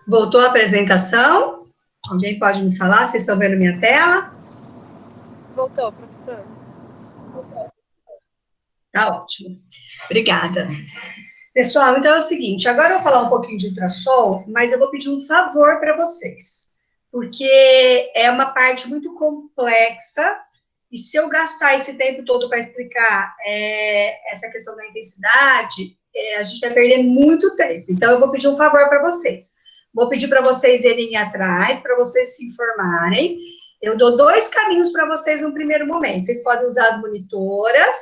Voltou a apresentação? Alguém pode me falar? Vocês estão vendo minha tela? Voltou, professor. Tá ótimo. Obrigada. Pessoal, então é o seguinte, agora eu vou falar um pouquinho de ultrassom, mas eu vou pedir um favor para vocês, porque é uma parte muito complexa, e se eu gastar esse tempo todo para explicar essa questão da intensidade, a gente vai perder muito tempo. Então, eu vou pedir um favor para vocês. Vou pedir para vocês irem atrás, para vocês se informarem. Eu dou 2 caminhos para vocês no primeiro momento. Vocês podem usar as monitoras,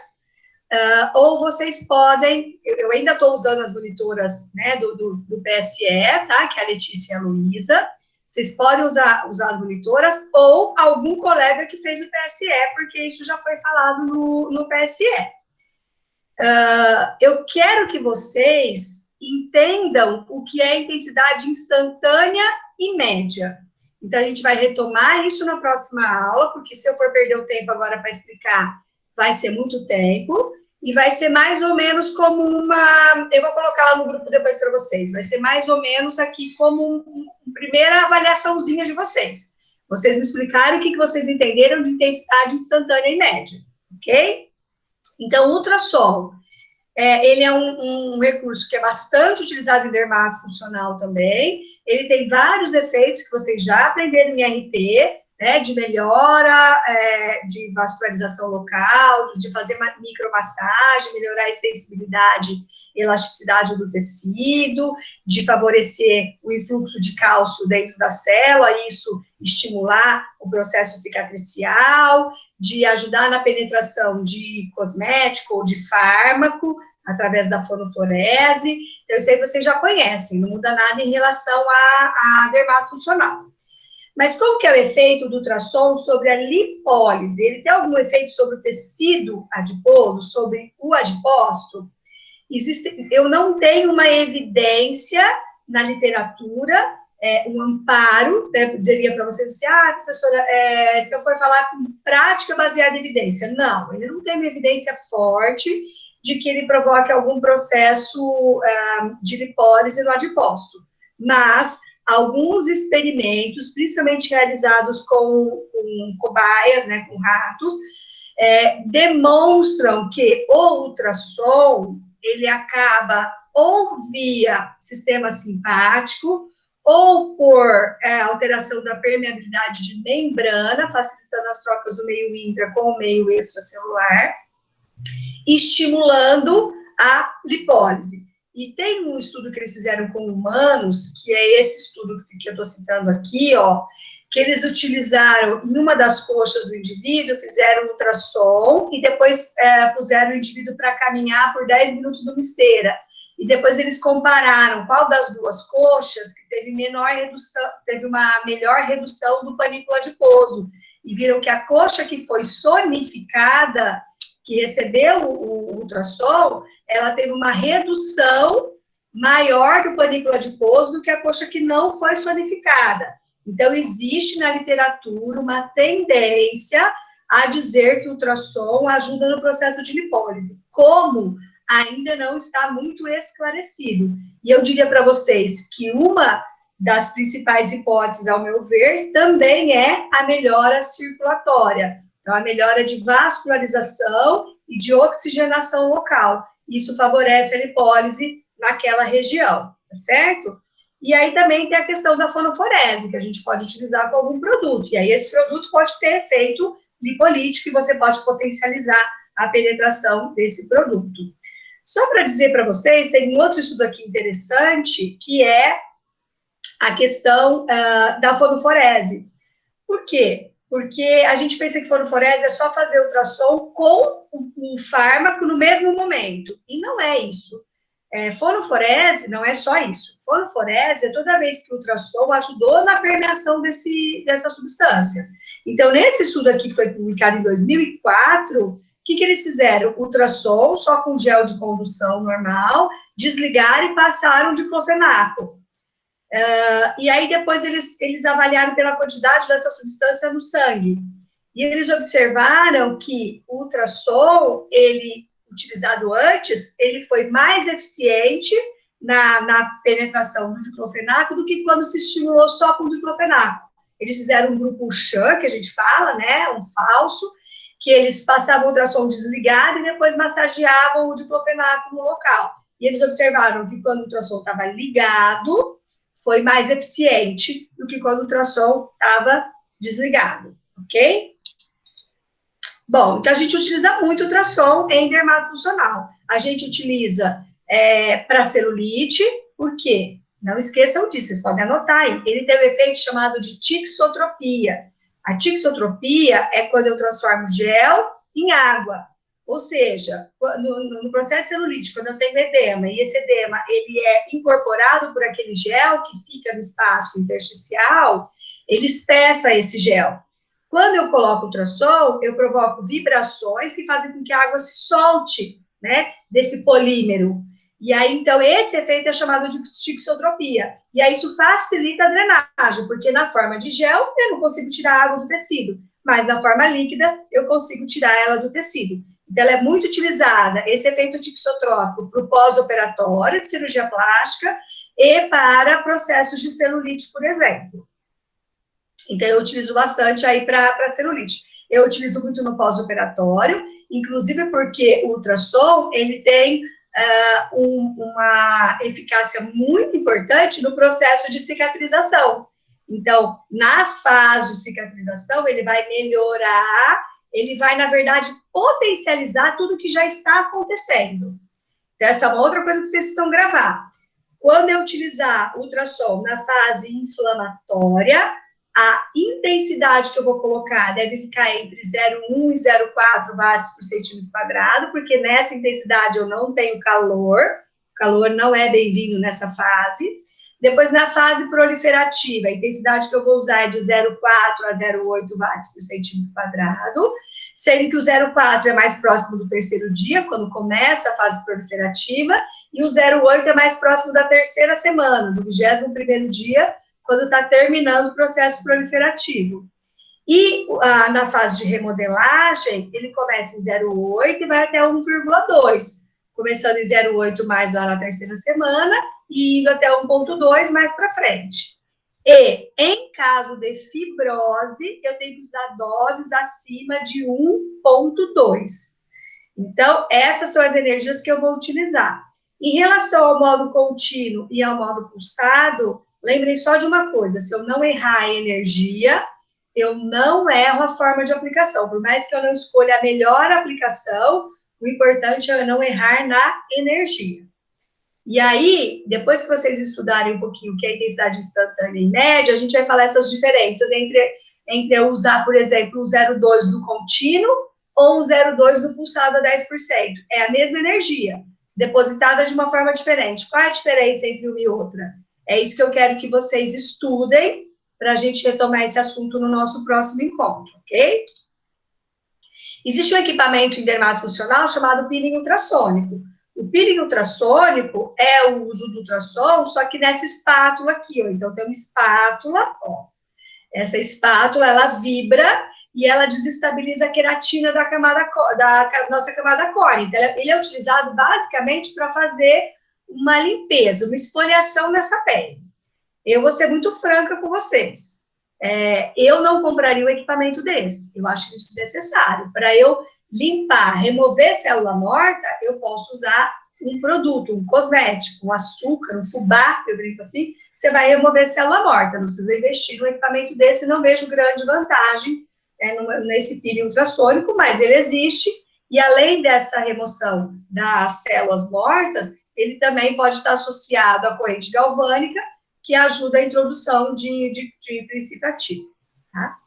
ou vocês podem, eu ainda estou usando as monitoras, né, do PSE, tá, que é a Letícia e a Luísa. Vocês podem usar as monitoras, ou algum colega que fez o PSE, porque isso já foi falado no PSE. Eu quero que vocês entendam o que é intensidade instantânea e média. Então, a gente vai retomar isso na próxima aula, porque se eu for perder o tempo agora para explicar, vai ser muito tempo, e vai ser mais ou menos como uma... Eu vou colocar lá no grupo depois para vocês. Vai ser mais ou menos aqui como uma primeira avaliaçãozinha de vocês. Vocês explicarem o que vocês entenderam de intensidade instantânea e média, ok? Então, o ultrassom, ele é um recurso que é bastante utilizado em dermatofuncional também. Ele tem vários efeitos que vocês já aprenderam em RT, né, de melhora, de vascularização local, de fazer micromassagem, melhorar a extensibilidade e elasticidade do tecido, de favorecer o influxo de cálcio dentro da célula, isso estimular o processo cicatricial, de ajudar na penetração de cosmético ou de fármaco, através da fonoforese. Então, isso aí vocês já conhecem, não muda nada em relação à dermatofuncional. Mas como que é o efeito do ultrassom sobre a lipólise? Ele tem algum efeito sobre o tecido adiposo, sobre o adipócito? Eu não tenho uma evidência na literatura, um amparo, né, diria para vocês assim, professora, se eu for falar com prática baseada em evidência. Não, ele não tem uma evidência forte de que ele provoque algum processo de lipólise no adipócito. Mas alguns experimentos, principalmente realizados com cobaias, né, com ratos, demonstram que o ultrassom, ele acaba ou via sistema simpático, ou por alteração da permeabilidade de membrana, facilitando as trocas do meio intra com o meio extracelular, estimulando a lipólise. E tem um estudo que eles fizeram com humanos, que é esse estudo que eu estou citando aqui, ó, que eles utilizaram em uma das coxas do indivíduo, fizeram ultrassom e depois puseram o indivíduo para caminhar por 10 minutos numa esteira. E depois eles compararam qual das duas coxas que teve uma melhor redução do panículo adiposo. E viram que a coxa que foi sonificada, que recebeu o ultrassom, ela teve uma redução maior do panículo adiposo do que a coxa que não foi sonificada. Então, existe na literatura uma tendência a dizer que o ultrassom ajuda no processo de lipólise. Como? Ainda não está muito esclarecido. E eu diria para vocês que uma das principais hipóteses, ao meu ver, também é a melhora circulatória. Então, a melhora de vascularização e de oxigenação local. Isso favorece a lipólise naquela região, tá certo? E aí também tem a questão da fonoforese, que a gente pode utilizar com algum produto. E aí esse produto pode ter efeito lipolítico e você pode potencializar a penetração desse produto. Só para dizer para vocês, tem um outro estudo aqui interessante, que é a questão da fonoforese. Por quê? Porque a gente pensa que fonoforese é só fazer ultrassom com um fármaco no mesmo momento. E não é isso. Fonoforese não é só isso. Fonoforese é toda vez que o ultrassom ajudou na permeação dessa substância. Então, nesse estudo aqui, que foi publicado em 2004, o que eles fizeram? Ultrassom só com gel de condução normal, desligaram e passaram diclofenaco. E aí, depois, eles avaliaram pela quantidade dessa substância no sangue. E eles observaram que o ultrassom, ele, utilizado antes, ele foi mais eficiente na penetração do diclofenaco do que quando se estimulou só com diclofenaco. Eles fizeram um grupo Shan, que a gente fala, né, um falso, que eles passavam o ultrassom desligado e depois massageavam o diclofenaco no local. E eles observaram que quando o ultrassom estava ligado, foi mais eficiente do que quando o ultrassom estava desligado, ok? Bom, então a gente utiliza muito ultrassom em dermatofuncional. A gente utiliza para celulite, por quê? Não esqueçam disso, vocês podem anotar aí. Ele tem um efeito chamado de tixotropia. A tixotropia é quando eu transformo gel em água. Ou seja, no processo de celulite, quando eu tenho edema, e esse edema ele é incorporado por aquele gel que fica no espaço intersticial, ele espessa esse gel. Quando eu coloco ultrassom, eu provoco vibrações que fazem com que a água se solte, né, desse polímero. E aí, então, esse efeito é chamado de tixotropia. E aí, isso facilita a drenagem, porque na forma de gel, eu não consigo tirar a água do tecido, mas na forma líquida, eu consigo tirar ela do tecido. Então, ela é muito utilizada, esse efeito tixotrópico, para o pós-operatório de cirurgia plástica e para processos de celulite, por exemplo. Então, eu utilizo bastante aí para celulite. Eu utilizo muito no pós-operatório, inclusive porque o ultrassom, ele tem uma eficácia muito importante no processo de cicatrização. Então, nas fases de cicatrização, ele vai melhorar, ele vai, na verdade, potencializar tudo que já está acontecendo. Então, essa é uma outra coisa que vocês precisam gravar. Quando eu utilizar ultrassom na fase inflamatória, a intensidade que eu vou colocar deve ficar entre 0,1 e 0,4 watts por centímetro quadrado, porque nessa intensidade eu não tenho calor, o calor não é bem-vindo nessa fase. Depois, na fase proliferativa, a intensidade que eu vou usar é de 0,4 a 0,8 watts por centímetro quadrado, sendo que o 0,4 é mais próximo do terceiro dia, quando começa a fase proliferativa, e o 0,8 é mais próximo da terceira semana, do 21º dia, quando está terminando o processo proliferativo. E na fase de remodelagem, ele começa em 0,8 e vai até 1,2, começando em 0,8 mais lá na terceira semana e indo até 1,2 mais para frente. E, em caso de fibrose, eu tenho que usar doses acima de 1,2. Então, essas são as energias que eu vou utilizar. Em relação ao modo contínuo e ao modo pulsado, lembrem só de uma coisa, se eu não errar a energia, eu não erro a forma de aplicação. Por mais que eu não escolha a melhor aplicação, o importante é eu não errar na energia. E aí, depois que vocês estudarem um pouquinho o que é intensidade instantânea e média, a gente vai falar essas diferenças entre eu usar, por exemplo, o 0,2 do contínuo ou o 0,2 do pulsado a 10%. É a mesma energia, depositada de uma forma diferente. Qual é a diferença entre uma e outra? É isso que eu quero que vocês estudem para a gente retomar esse assunto no nosso próximo encontro, ok? Existe um equipamento em dermatofuncional chamado peeling ultrassônico. O peeling ultrassônico é o uso do ultrassom, só que nessa espátula aqui, ó. Então, tem uma espátula, ó. Essa espátula, ela vibra e ela desestabiliza a queratina da nossa camada córnea. Então, ele é utilizado basicamente para fazer uma limpeza, uma esfoliação nessa pele. Eu vou ser muito franca com vocês. Eu não compraria um equipamento desse. Eu acho desnecessário. Para eu limpar, remover célula morta, eu posso usar um produto, um cosmético, um açúcar, um fubá, eu brinco assim, você vai remover célula morta. Não precisa investir num equipamento desse, não vejo grande vantagem nesse peeling ultrassônico, mas ele existe. E além dessa remoção das células mortas, ele também pode estar associado à corrente galvânica, que ajuda a introdução de princípio ativo, tá?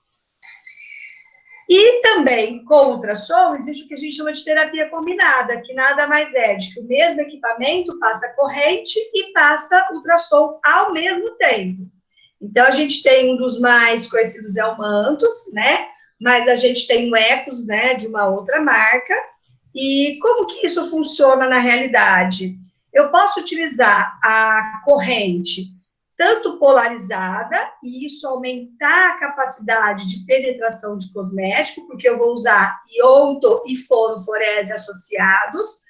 E também, com o ultrassom, existe o que a gente chama de terapia combinada, que nada mais é de que o mesmo equipamento passa corrente e passa ultrassom ao mesmo tempo. Então, a gente tem um dos mais conhecidos, é o Mantos, né? Mas a gente tem o Ecos, né, de uma outra marca. E como que isso funciona na realidade? Eu posso utilizar a corrente tanto polarizada, e isso aumentar a capacidade de penetração de cosmético, porque eu vou usar ionto e fonoforese associados,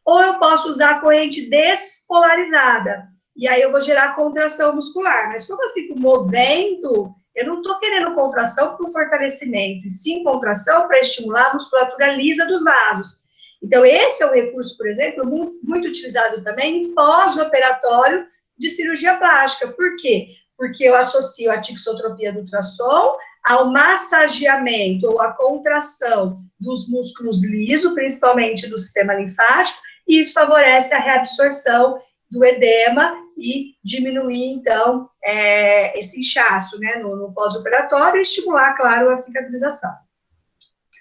ou eu posso usar a corrente despolarizada, e aí eu vou gerar contração muscular. Mas como eu fico movendo, eu não estou querendo contração para o fortalecimento, e sim contração para estimular a musculatura lisa dos vasos. Então, esse é um recurso, por exemplo, muito utilizado também em pós-operatório de cirurgia plástica. Por quê? Porque eu associo a tixotropia do ultrassom ao massageamento ou à contração dos músculos lisos, principalmente do sistema linfático, e isso favorece a reabsorção do edema e diminuir, então, esse inchaço, né, no pós-operatório e estimular, claro, a cicatrização.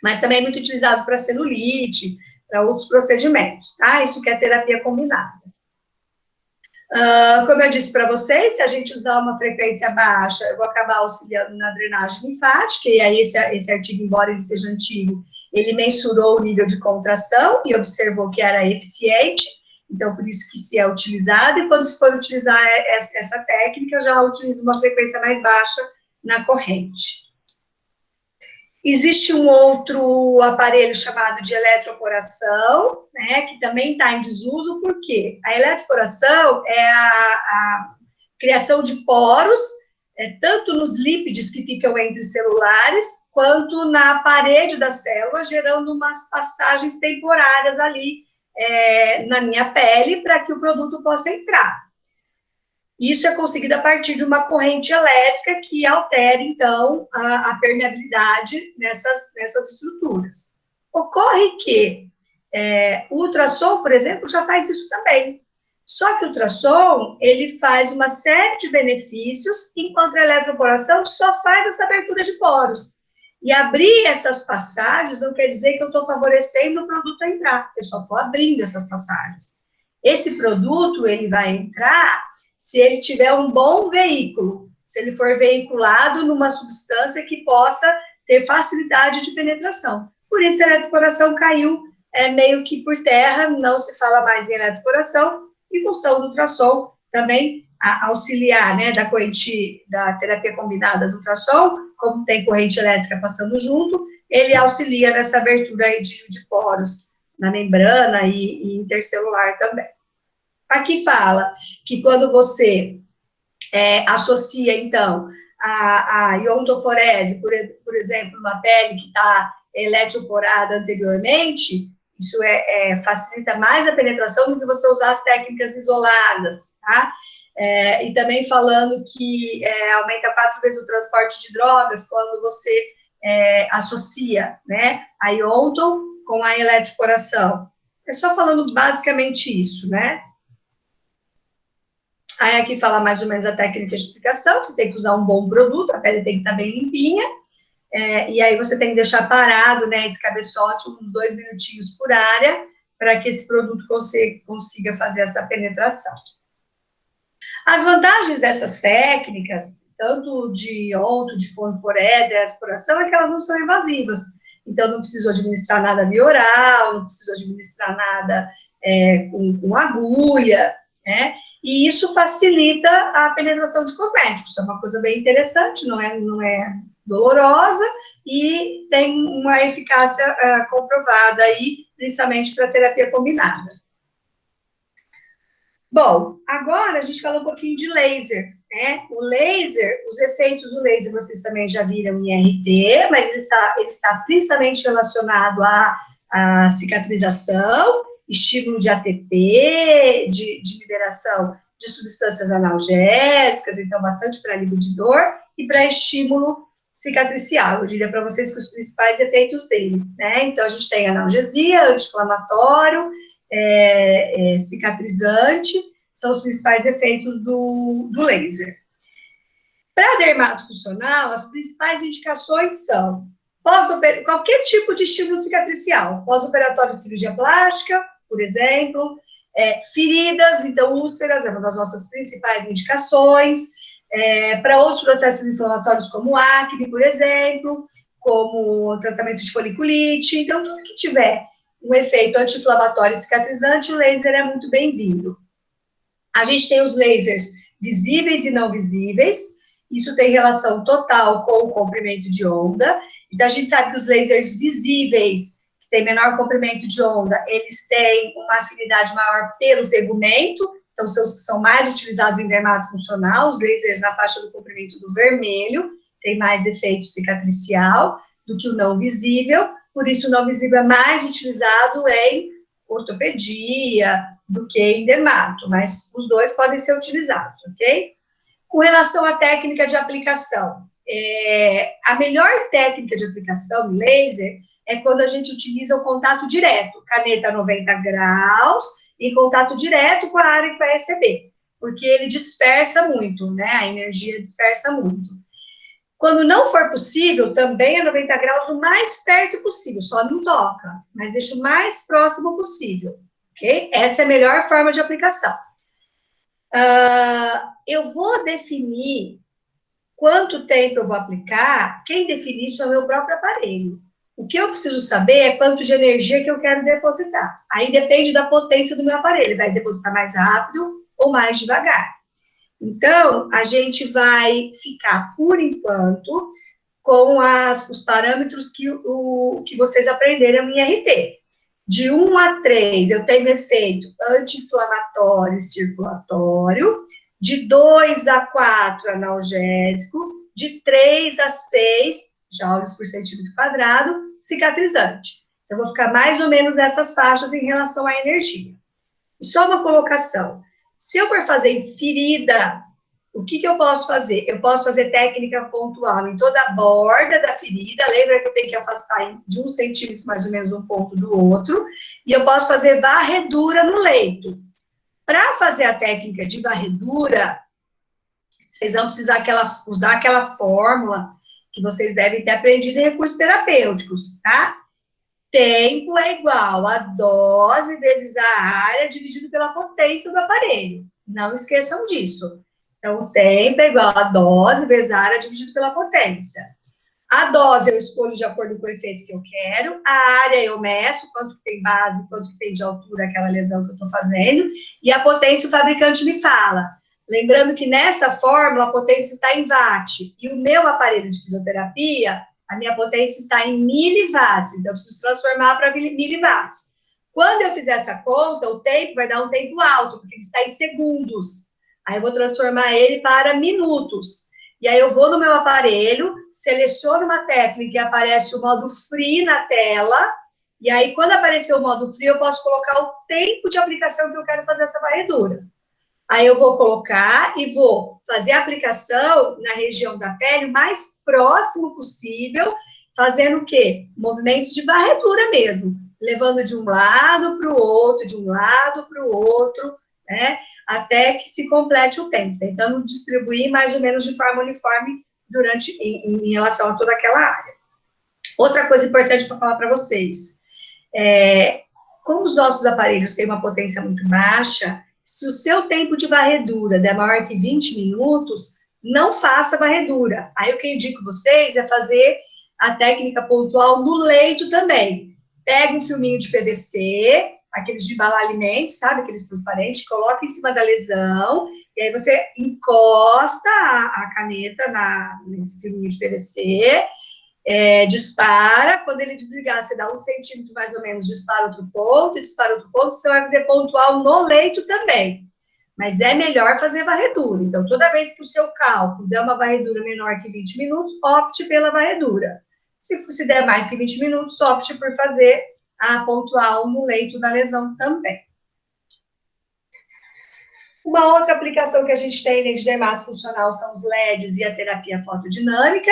Mas também é muito utilizado para celulite, para outros procedimentos, tá? Isso que é terapia combinada. Como eu disse para vocês, se a gente usar uma frequência baixa, eu vou acabar auxiliando na drenagem linfática, e aí esse artigo, embora ele seja antigo, ele mensurou o nível de contração e observou que era eficiente, então por isso que se é utilizado, e quando se for utilizar essa técnica, eu já utilizo uma frequência mais baixa na corrente. Existe um outro aparelho chamado de eletroporação, né, que também está em desuso, por quê? A eletroporação é a criação de poros, tanto nos lípides que ficam entre celulares, quanto na parede da célula, gerando umas passagens temporárias ali na minha pele, para que o produto possa entrar. Isso é conseguido a partir de uma corrente elétrica que altera, então, a permeabilidade nessas estruturas. Ocorre que o ultrassom, por exemplo, já faz isso também. Só que o ultrassom, ele faz uma série de benefícios, enquanto a eletroporação só faz essa abertura de poros. E abrir essas passagens não quer dizer que eu estou favorecendo o produto a entrar, eu só estou abrindo essas passagens. Esse produto, ele vai entrar se ele tiver um bom veículo, se ele for veiculado numa substância que possa ter facilidade de penetração. Por isso, a eletroporação caiu meio que por terra, não se fala mais em eletroporação, em função do ultrassom também auxiliar, né, da corrente, da terapia combinada do ultrassom, como tem corrente elétrica passando junto, ele auxilia nessa abertura aí de poros na membrana e intercelular também. Aqui fala que quando você associa, então, a iontoforese, por exemplo, uma pele que está eletroporada anteriormente, isso facilita mais a penetração do que você usar as técnicas isoladas, tá? E também falando que aumenta 4 vezes o transporte de drogas quando você associa, né, a ionto com a eletroporação. É só falando basicamente isso, né? Aí aqui fala mais ou menos a técnica de explicação, você tem que usar um bom produto, a pele tem que estar bem limpinha, e aí você tem que deixar parado, né, esse cabeçote uns 2 minutinhos por área, para que esse produto consiga fazer essa penetração. As vantagens dessas técnicas, tanto de ionto, de fonoforese, eletroporação, é que elas não são invasivas. Então, não preciso administrar nada via oral, não preciso administrar nada com agulha, né? E isso facilita a penetração de cosméticos. Isso é uma coisa bem interessante, não é dolorosa e tem uma eficácia comprovada aí, principalmente para terapia combinada. Bom, agora a gente fala um pouquinho de laser, né? O laser, os efeitos do laser vocês também já viram em RT, mas ele está principalmente relacionado à cicatrização, estímulo de ATP, de liberação de substâncias analgésicas, então bastante para alívio de dor e para estímulo cicatricial. Eu diria para vocês que os principais efeitos dele, né? Então a gente tem analgesia, anti-inflamatório, cicatrizante, são os principais efeitos do laser. Para dermatofuncional, as principais indicações são qualquer tipo de estímulo cicatricial, pós-operatório de cirurgia plástica, por exemplo, feridas, então úlceras é uma das nossas principais indicações, para outros processos inflamatórios como acne, por exemplo, como tratamento de foliculite, então tudo que tiver um efeito anti-inflamatório e cicatrizante, o laser é muito bem-vindo. A gente tem os lasers visíveis e não visíveis, isso tem relação total com o comprimento de onda, então a gente sabe que os lasers visíveis têm menor comprimento de onda, eles têm uma afinidade maior pelo tegumento, então são mais utilizados em dermato funcional, os lasers na faixa do comprimento do vermelho, tem mais efeito cicatricial do que o não visível, por isso o não visível é mais utilizado em ortopedia do que em dermato, mas os dois podem ser utilizados, ok? Com relação à técnica de aplicação, a melhor técnica de aplicação do laser é quando a gente utiliza o contato direto, caneta 90 graus, em contato direto com a área que vai receber, porque ele dispersa muito, né? A energia dispersa muito. Quando não for possível, também é 90 graus o mais perto possível, só não toca, mas deixa o mais próximo possível, ok? Essa é a melhor forma de aplicação. Eu vou definir quanto tempo eu vou aplicar, quem define isso é o meu próprio aparelho. O que eu preciso saber é quanto de energia que eu quero depositar. Aí depende da potência do meu aparelho, vai depositar mais rápido ou mais devagar. Então, a gente vai ficar, por enquanto, com os parâmetros que vocês aprenderam em RT. De 1 a 3, eu tenho efeito anti-inflamatório e circulatório. De 2 a 4, analgésico. De 3 a 6, joules por centímetro quadrado, cicatrizante. Eu vou ficar mais ou menos nessas faixas em relação à energia. E só uma colocação. Se eu for fazer em ferida, o que eu posso fazer? Eu posso fazer técnica pontual em toda a borda da ferida. Lembra que eu tenho que afastar de 1 centímetro, mais ou menos, um ponto do outro. E eu posso fazer varredura no leito. Para fazer a técnica de varredura, vocês vão precisar usar aquela fórmula que vocês devem ter aprendido em recursos terapêuticos, tá? Tempo é igual a dose vezes a área dividido pela potência do aparelho. Não esqueçam disso. Então, o tempo é igual a dose vezes a área dividido pela potência. A dose eu escolho de acordo com o efeito que eu quero. A área eu meço, quanto que tem base, quanto que tem de altura aquela lesão que eu estou fazendo. E a potência o fabricante me fala. Lembrando que nessa fórmula a potência está em watt. E o meu aparelho de fisioterapia, a minha potência está em miliwatts. Então, eu preciso transformar para miliwatts. Quando eu fizer essa conta, o tempo vai dar um tempo alto, porque ele está em segundos. Aí eu vou transformar ele para minutos. E aí eu vou no meu aparelho, seleciono uma técnica e aparece o modo free na tela. E aí, quando aparecer o modo free, eu posso colocar o tempo de aplicação que eu quero fazer essa varredura. Aí eu vou colocar e vou fazer a aplicação na região da pele o mais próximo possível, fazendo o quê? Movimentos de varredura mesmo, levando de um lado para o outro, de um lado para o outro, né? Até que se complete o tempo, tentando distribuir mais ou menos de forma uniforme em relação a toda aquela área. Outra coisa importante para falar para vocês, como os nossos aparelhos têm uma potência muito baixa, se o seu tempo de varredura der maior que 20 minutos, não faça varredura. Aí o que eu indico vocês é fazer a técnica pontual no leito também. Pega um filminho de PVC, aqueles de embalar alimentos, sabe? Aqueles transparentes, coloca em cima da lesão, e aí você encosta a caneta nesse filminho de PVC, dispara, quando ele desligar, você dá 1 centímetro mais ou menos, dispara outro ponto, você vai fazer pontual no leito também. Mas é melhor fazer varredura. Então, toda vez que o seu cálculo der uma varredura menor que 20 minutos, opte pela varredura. Se der mais que 20 minutos, opte por fazer a pontual no leito da lesão também. Uma outra aplicação que a gente tem de dermato funcional são os LEDs e a terapia fotodinâmica.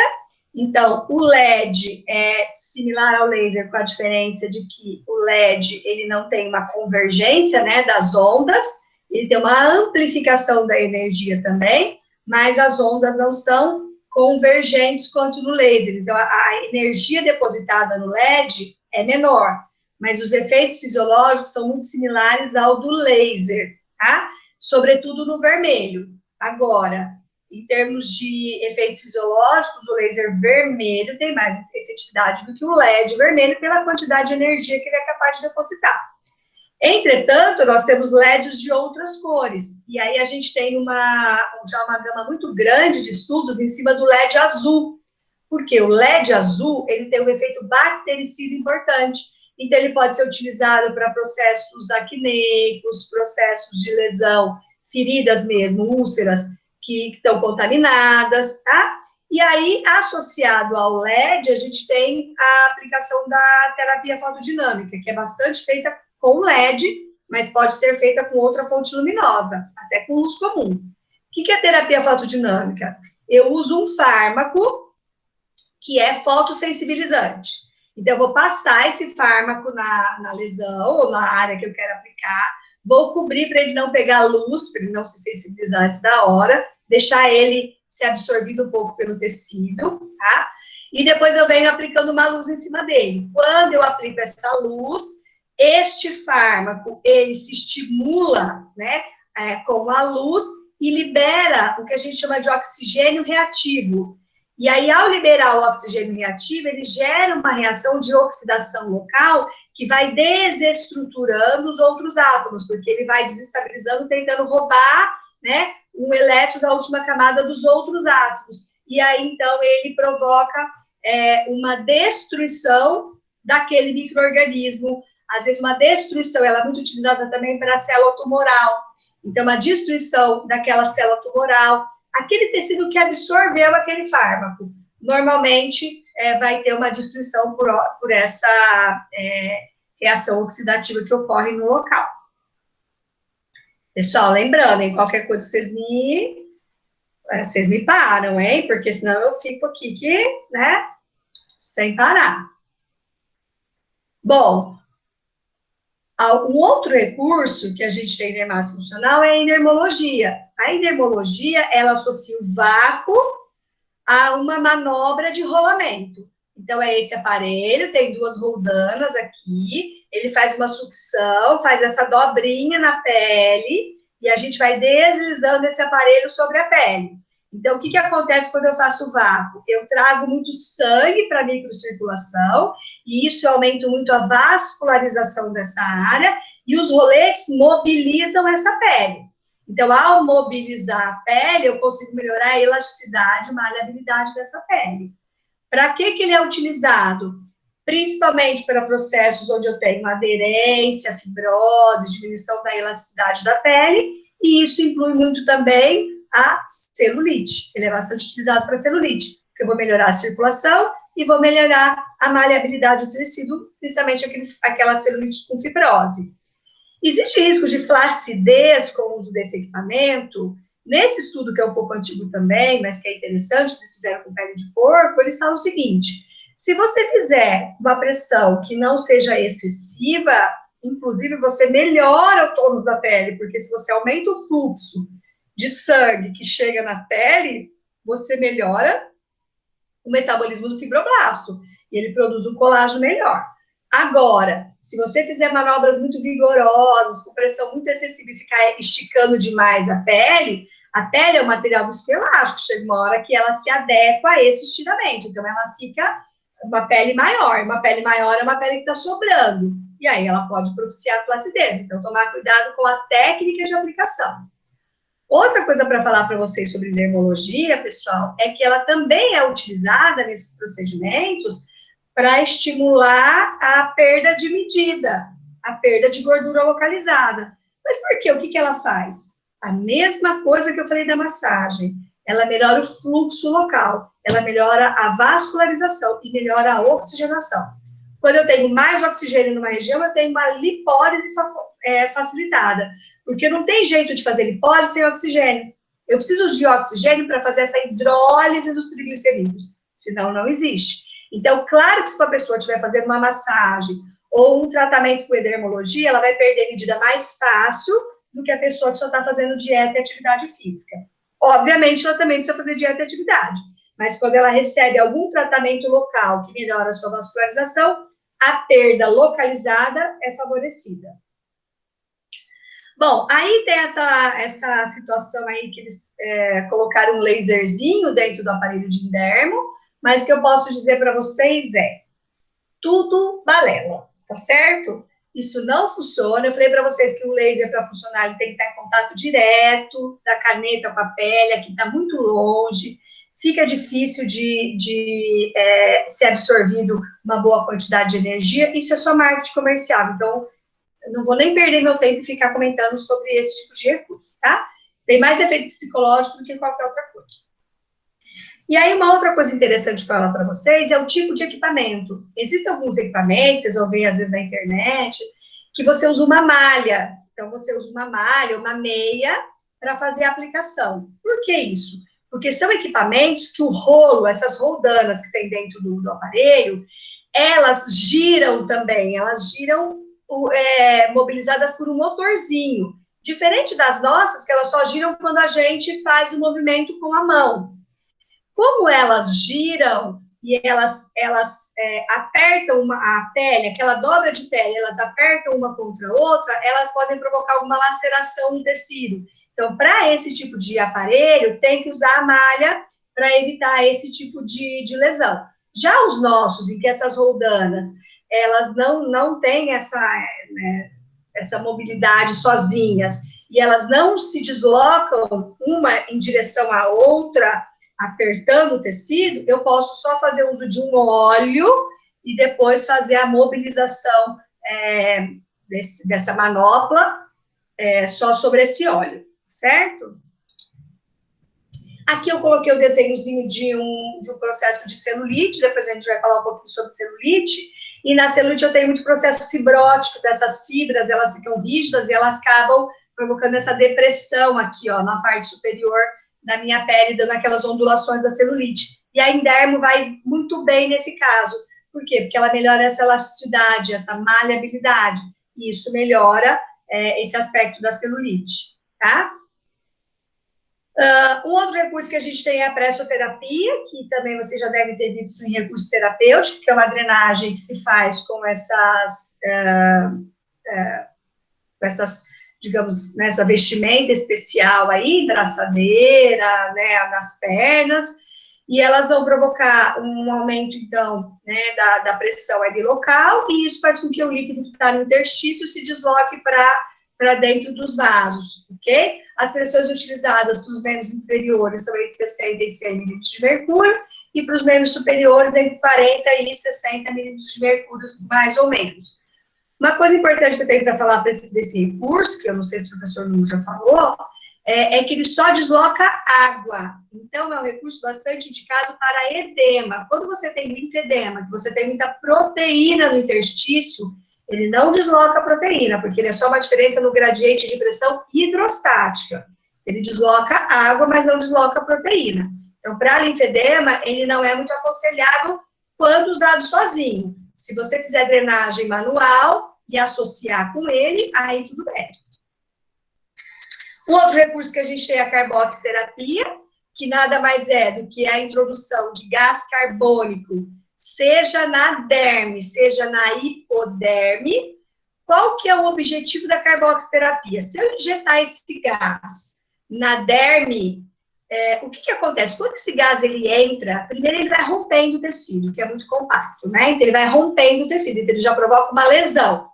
Então, o LED é similar ao laser, com a diferença de que o LED, ele não tem uma convergência, né, das ondas, ele tem uma amplificação da energia também, mas as ondas não são convergentes quanto no laser. Então, a energia depositada no LED é menor, mas os efeitos fisiológicos são muito similares ao do laser, tá? Sobretudo no vermelho. Agora, em termos de efeitos fisiológicos, o laser vermelho tem mais efetividade do que o LED vermelho pela quantidade de energia que ele é capaz de depositar. Entretanto, nós temos LEDs de outras cores, e aí a gente tem já uma gama muito grande de estudos em cima do LED azul, porque o LED azul, ele tem um efeito bactericida importante, Então, ele pode ser utilizado para processos acneicos, processos de lesão, feridas mesmo, úlceras, que estão contaminadas, tá? E aí, associado ao LED, a gente tem a aplicação da terapia fotodinâmica, que é bastante feita com LED, mas pode ser feita com outra fonte luminosa, até com luz comum. O que é terapia fotodinâmica? Eu uso um fármaco que é fotossensibilizante. Então, eu vou passar esse fármaco na lesão ou na área que eu quero aplicar, vou cobrir para ele não pegar luz, para ele não se sensibilizar antes da hora, deixar ele ser absorvido um pouco pelo tecido, tá? E depois eu venho aplicando uma luz em cima dele. Quando eu aplico essa luz, este fármaco, ele se estimula, né, com a luz e libera o que a gente chama de oxigênio reativo. E aí, ao liberar o oxigênio reativo, ele gera uma reação de oxidação local que vai desestruturando os outros átomos, porque ele vai desestabilizando, tentando roubar, né, um elétron da última camada dos outros átomos. E aí, então, ele provoca uma destruição daquele micro-organismo. Às vezes, uma destruição, ela é muito utilizada também para a célula tumoral. Então, uma destruição daquela célula tumoral, aquele tecido que absorveu aquele fármaco, normalmente vai ter uma destruição por essa reação oxidativa que ocorre no local. Pessoal, lembrando, em qualquer coisa vocês me param, hein? Porque senão eu fico aqui né, sem parar. Bom, um outro recurso que a gente tem em dermatofuncional é a endermologia. A endermologia, ela associa o vácuo a uma manobra de rolamento. Então, é esse aparelho, tem duas roldanas aqui, ele faz uma sucção, faz essa dobrinha na pele, e a gente vai deslizando esse aparelho sobre a pele. Então, o que acontece quando eu faço vácuo? Eu trago muito sangue para a microcirculação, e isso aumenta muito a vascularização dessa área, e os roletes mobilizam essa pele. Então, ao mobilizar a pele, eu consigo melhorar a elasticidade, a maleabilidade dessa pele. Para que ele é utilizado? Principalmente para processos onde eu tenho aderência, fibrose, diminuição da elasticidade da pele, e isso inclui muito também a celulite. Ele é bastante utilizado para celulite, porque eu vou melhorar a circulação e vou melhorar a maleabilidade do tecido, principalmente aquela celulite com fibrose. Existe risco de flacidez com o uso desse equipamento? Nesse estudo, que é um pouco antigo também, mas que é interessante, que eles fizeram com pele de porco, eles falam o seguinte: se você fizer uma pressão que não seja excessiva, inclusive você melhora o tônus da pele, porque se você aumenta o fluxo de sangue que chega na pele, você melhora o metabolismo do fibroblasto, e ele produz um colágeno melhor. Agora, se você fizer manobras muito vigorosas, com pressão muito excessiva e ficar esticando demais a pele é um material viscoelástico, chega uma hora que ela se adequa a esse estiramento, então ela fica uma pele maior é uma pele que está sobrando, e aí ela pode propiciar flacidez, então tomar cuidado com a técnica de aplicação. Outra coisa para falar para vocês sobre dermologia, pessoal, é que ela também é utilizada nesses procedimentos para estimular a perda de medida, a perda de gordura localizada. Mas por quê? O que ela faz? A mesma coisa que eu falei da massagem. Ela melhora o fluxo local, ela melhora a vascularização e melhora a oxigenação. Quando eu tenho mais oxigênio numa região, eu tenho uma lipólise facilitada, porque não tem jeito de fazer lipólise sem oxigênio. Eu preciso de oxigênio para fazer essa hidrólise dos triglicerídeos, senão não existe. Então, claro que se uma pessoa estiver fazendo uma massagem ou um tratamento com endermologia, ela vai perder medida mais fácil do que a pessoa que só está fazendo dieta e atividade física. Obviamente, ela também precisa fazer dieta e atividade, mas quando ela recebe algum tratamento local que melhora a sua vascularização, a perda localizada é favorecida. Bom, aí tem essa situação aí que eles colocaram um laserzinho dentro do aparelho de endermo, mas o que eu posso dizer para vocês é tudo balela, tá certo? Isso não funciona. Eu falei para vocês que o laser, para funcionar, ele tem que estar em contato direto da caneta com a pele, aqui está muito longe. fica difícil de ser absorvido uma boa quantidade de energia, isso é só marketing comercial. Então, eu não vou nem perder meu tempo e ficar comentando sobre esse tipo de recurso, tá? Tem mais efeito psicológico do que qualquer outra coisa. E aí, uma outra coisa interessante de falar para vocês é o tipo de equipamento. Existem alguns equipamentos, vocês vão ver às vezes na internet, que você usa uma malha. Então, você usa uma malha, uma meia, para fazer a aplicação. Por que isso? Porque são equipamentos que o rolo, essas roldanas que tem dentro do aparelho, elas giram também, elas giram mobilizadas por um motorzinho. Diferente das nossas, que elas só giram quando a gente faz o movimento com a mão. Como elas giram e elas apertam a pele, aquela dobra de pele, elas apertam uma contra a outra, elas podem provocar uma laceração no tecido. Então, para esse tipo de aparelho, tem que usar a malha para evitar esse tipo de lesão. Já os nossos, em que essas roldanas, elas não têm essa mobilidade sozinhas, e elas não se deslocam uma em direção à outra, apertando o tecido, eu posso só fazer uso de um óleo e depois fazer a mobilização dessa manopla só sobre esse óleo, certo? Aqui eu coloquei o desenhozinho de um processo de celulite, depois a gente vai falar um pouquinho sobre celulite, e na celulite eu tenho muito processo fibrótico, dessas fibras, elas ficam rígidas e elas acabam provocando essa depressão aqui, ó, na parte superior da minha pele, dando aquelas ondulações da celulite. E a Indermo vai muito bem nesse caso. Por quê? Porque ela melhora essa elasticidade, essa maleabilidade, e isso melhora esse aspecto da celulite, tá? Um outro recurso que a gente tem é a pressoterapia, que também você já deve ter visto em recurso terapêutico, que é uma drenagem que se faz com digamos, nessa vestimenta especial aí, braçadeira, né, nas pernas, e elas vão provocar um aumento, então, né, da pressão ali local, e isso faz com que o líquido que está no interstício se desloque para dentro dos vasos, ok? As pressões utilizadas para os membros inferiores são entre 60 e 100 milímetros de mercúrio, e para os membros superiores entre 40 e 60 milímetros de mercúrio, mais ou menos. Uma coisa importante que eu tenho para falar desse recurso, que eu não sei se o professor Nuno já falou, é que ele só desloca água. Então, é um recurso bastante indicado para edema. Quando você tem linfedema, que você tem muita proteína no interstício, ele não desloca a proteína, porque ele é só uma diferença no gradiente de pressão hidrostática. Ele desloca água, mas não desloca a proteína. Então, para linfedema, ele não é muito aconselhável quando usado sozinho. Se você fizer drenagem manual e associar com ele, aí tudo bem. Um outro recurso que a gente tem é a carboxiterapia, que nada mais é do que a introdução de gás carbônico, seja na derme, seja na hipoderme. Qual que é o objetivo da carboxiterapia? Se eu injetar esse gás na derme, o que acontece? Quando esse gás ele entra, primeiro ele vai rompendo o tecido, que é muito compacto, né? Então ele vai rompendo o tecido, então ele já provoca uma lesão.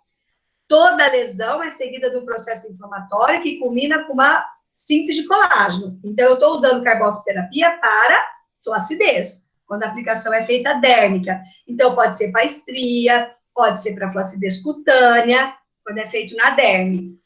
Toda lesão é seguida de um processo inflamatório que culmina com uma síntese de colágeno. Então eu estou usando carboxiterapia para flacidez, quando a aplicação é feita dérmica. Então pode ser para estria, pode ser para flacidez cutânea, quando é feito na derme.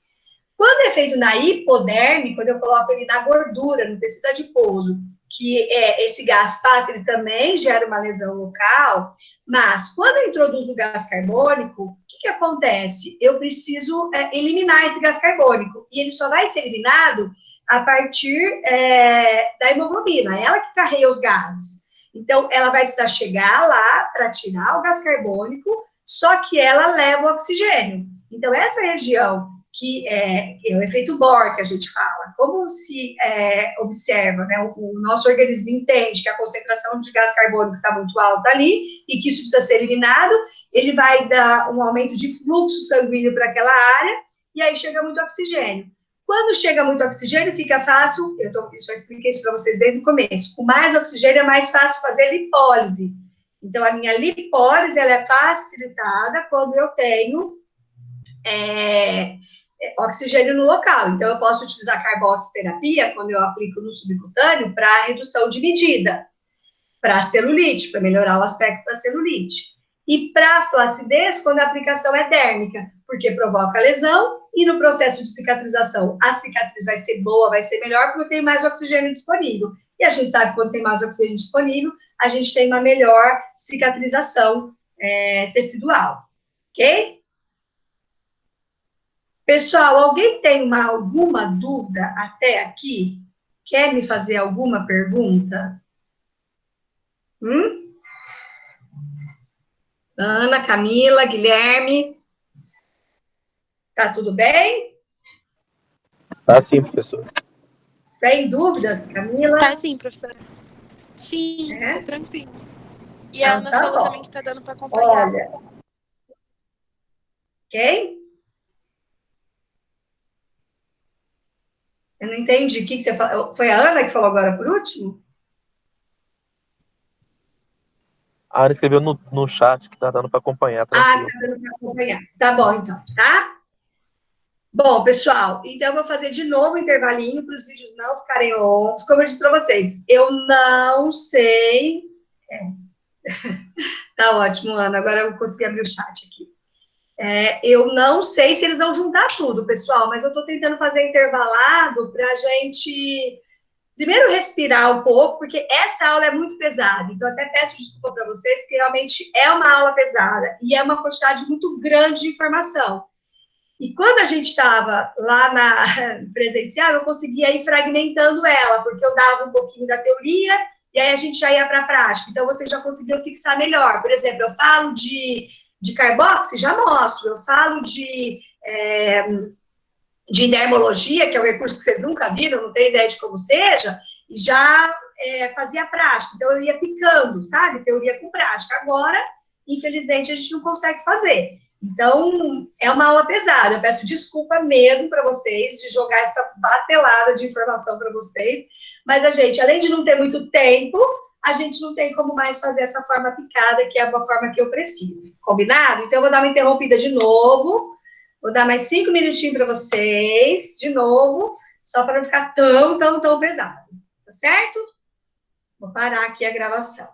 Quando é feito na hipoderme, quando eu coloco ele na gordura, no tecido adiposo, que esse gás passa, ele também gera uma lesão local, mas quando eu introduzo o gás carbônico, o que acontece? Eu preciso eliminar esse gás carbônico, e ele só vai ser eliminado a partir da hemoglobina, ela que carrega os gases. Então, ela vai precisar chegar lá para tirar o gás carbônico, só que ela leva o oxigênio. Então, essa região que é o efeito Bohr, que a gente fala, como se observa, né, o nosso organismo entende que a concentração de gás carbônico está muito alta ali, e que isso precisa ser eliminado, ele vai dar um aumento de fluxo sanguíneo para aquela área, e aí chega muito oxigênio. Quando chega muito oxigênio, fica fácil, eu só expliquei isso para vocês desde o começo, com mais oxigênio é mais fácil fazer lipólise. Então, a minha lipólise, ela é facilitada quando eu tenho oxigênio no local. Então, eu posso utilizar carboxiterapia, quando eu aplico no subcutâneo, para redução de medida, para celulite, para melhorar o aspecto da celulite. E para flacidez, quando a aplicação é dérmica, porque provoca lesão e no processo de cicatrização, a cicatriz vai ser boa, vai ser melhor, porque tem mais oxigênio disponível. E a gente sabe que quando tem mais oxigênio disponível, a gente tem uma melhor cicatrização tecidual, ok? Pessoal, alguém tem alguma dúvida até aqui? Quer me fazer alguma pergunta? Ana, Camila, Guilherme, tá tudo bem? Tá sim, professor. Sem dúvidas, Camila? Tá sim, professora. Sim, tá tranquilo. E a Ana falou também que tá dando para acompanhar. Olha. Ok? Eu não entendi. O que você falou? Foi a Ana que falou agora por último? A Ana escreveu no chat que tá dando para acompanhar, tranquilo. Tá dando para acompanhar. Tá bom, então, tá? Bom, pessoal, então eu vou fazer de novo um intervalinho para os vídeos não ficarem longos. Como eu disse para vocês, eu não sei... Tá ótimo, Ana. Agora eu consegui abrir o chat aqui. Eu não sei se eles vão juntar tudo, pessoal, mas eu estou tentando fazer intervalado para a gente, primeiro, respirar um pouco, porque essa aula é muito pesada. Então, até peço desculpa para vocês, porque realmente é uma aula pesada e é uma quantidade muito grande de informação. E quando a gente estava lá na presencial, eu conseguia ir fragmentando ela, porque eu dava um pouquinho da teoria e aí a gente já ia para a prática. Então, vocês já conseguiam fixar melhor. Por exemplo, eu falo de carboxy, já mostro. Eu falo de dermologia, que é um recurso que vocês nunca viram, não tem ideia de como seja, e já fazia prática. Então, eu ia picando, sabe? Teoria com prática. Agora, infelizmente, a gente não consegue fazer. Então, é uma aula pesada. Eu peço desculpa mesmo para vocês de jogar essa batelada de informação para vocês, mas a gente, além de não ter muito tempo, a gente não tem como mais fazer essa forma picada, que é uma forma que eu prefiro. Combinado? Então, eu vou dar uma interrompida de novo. Vou dar mais 5 minutinhos para vocês, de novo, só para não ficar tão pesado. Tá certo? Vou parar aqui a gravação.